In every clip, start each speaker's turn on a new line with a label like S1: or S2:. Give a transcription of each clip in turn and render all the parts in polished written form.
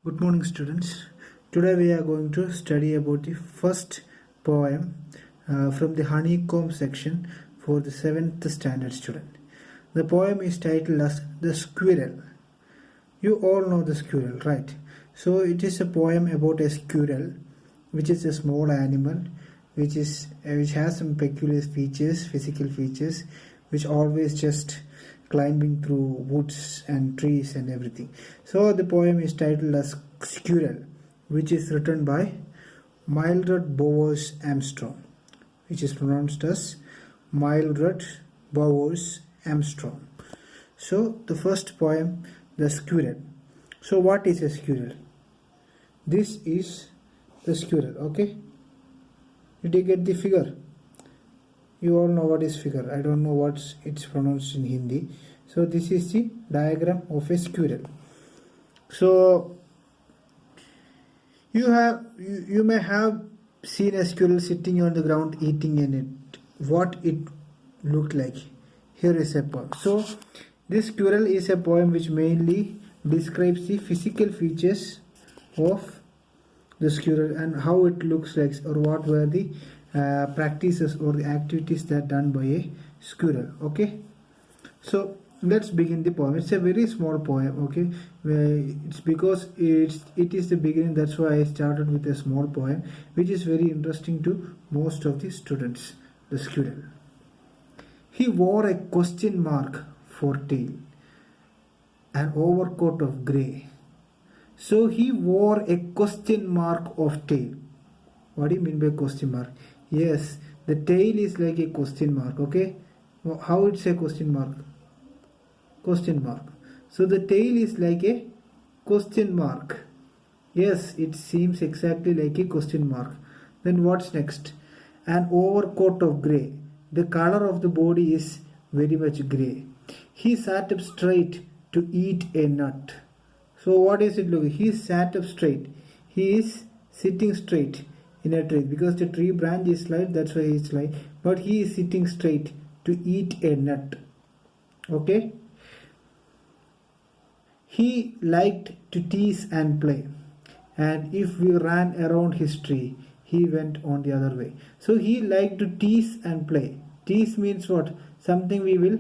S1: Good morning, students. Today we are going to study about the first poem from the honeycomb section for the 7th standard student. The poem is titled as The Squirrel. You all know the squirrel, right? So it is a poem about a squirrel, which is a small animal, which has some peculiar features, physical features, which always just climbing through woods and trees and everything. So the poem is titled as Squirrel, which is written by Mildred Bowers Armstrong, which is pronounced as Mildred Bowers Armstrong. So the first poem, The Squirrel. So what is a squirrel? This is the squirrel, okay? Did you get the figure? You all know what is figure. I don't know what it's pronounced in Hindi. So this is the diagram of a squirrel. So you may have seen a squirrel sitting on the ground eating in it. What it looked like. Here is a poem. So this squirrel is a poem which mainly describes the physical features of the squirrel and how it looks like, or what were the practices or the activities that done by a squirrel. Okay, so let's begin the poem. It's a very small poem. Okay, it's because it is the beginning. That's why I started with a small poem, which is very interesting to most of the students. The squirrel. He wore a question mark for tail, an overcoat of grey. So he wore a question mark of tail. What do you mean by question mark? Yes, the tail is like a question mark. Okay, how it's a question mark? Question mark. So the tail is like a question mark. Yes, it seems exactly like a question mark. Then what's next? An overcoat of grey. The color of the body is very much grey. He sat up straight to eat a nut. So what is it looking? He sat up straight. He is sitting straight in a tree because the tree branch is slight, that's why he is slight. But he is sitting straight to eat a nut. Okay. He liked to tease and play. And if we ran around his tree, he went on the other way. So he liked to tease and play. Tease means what? Something we will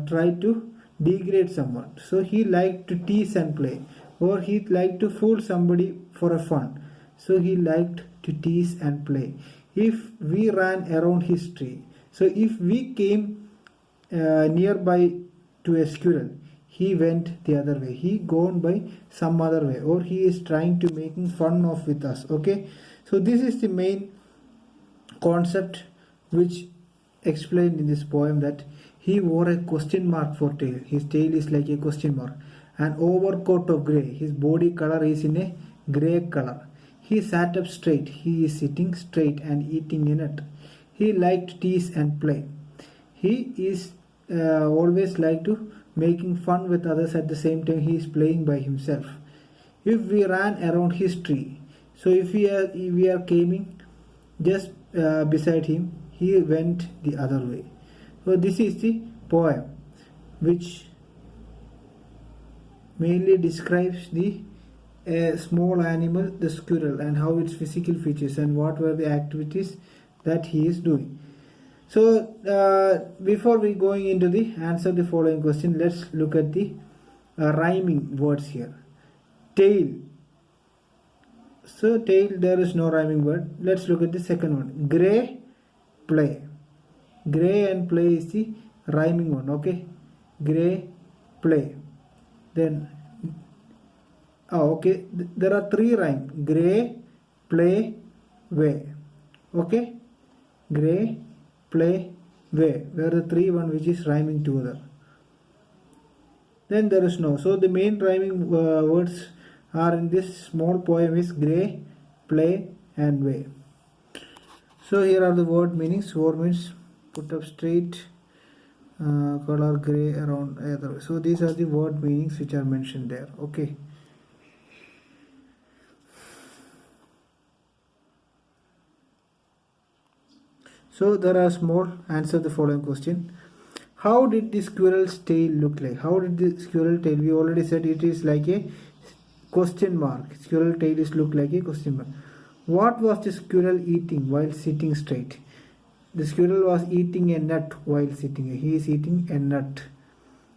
S1: try to degrade someone. So he liked to tease and play, or he liked to fool somebody for a fun. So he liked to tease and play. If we ran around his tree, so if we came nearby to a squirrel, he went the other way. He gone by some other way, or he is trying to making fun of with us. Okay, so this is the main concept which explained in this poem, that he wore a question mark for tail. His tail is like a question mark. An overcoat of grey. His body color is in a grey color. He sat up straight. He is sitting straight and eating a nut. He liked to tease and play. He is always like to making fun with others, at the same time he is playing by himself. If we ran around his tree, so if we are coming just beside him, he went the other way. So this is the poem which mainly describes the small animal, the squirrel, and how its physical features and what were the activities that he is doing. So before we going into the answer the following question, let's look at the rhyming words here. Tail. So tail, there is no rhyming word. Let's look at the second one. Grey, play. Grey and play is the rhyming one. Okay, grey, play. Then okay, there are three rhymes: grey, play, way. Okay, grey, play, way. Where the three one which is rhyming together. Then there is no. So the main rhyming words are in this small poem is grey, play, and way. So here are the word meanings. Word means put up straight, color grey, around either way. So these are the word meanings which are mentioned there. Okay. So there are small answer the following question. How did the squirrel's tail look like? How did the squirrel tail? We already said it is like a Question mark. Squirrel tail is look like a question mark. What was the squirrel eating while sitting straight? The squirrel was eating a nut while sitting. He is eating a nut.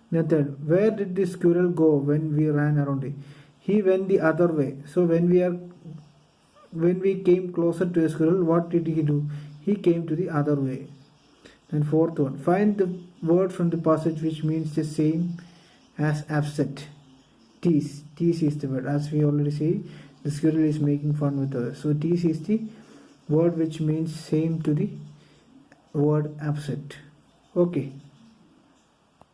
S1: Method. Where did the squirrel go when we ran around it? He went the other way. So when we came closer to a squirrel, what did he do? He came to the other way. And fourth one. Find the word from the passage which means the same as upset. Tease. Tease is the word. As we already say, the squirrel is making fun with others. So tease is the word which means same to the word upset. Okay.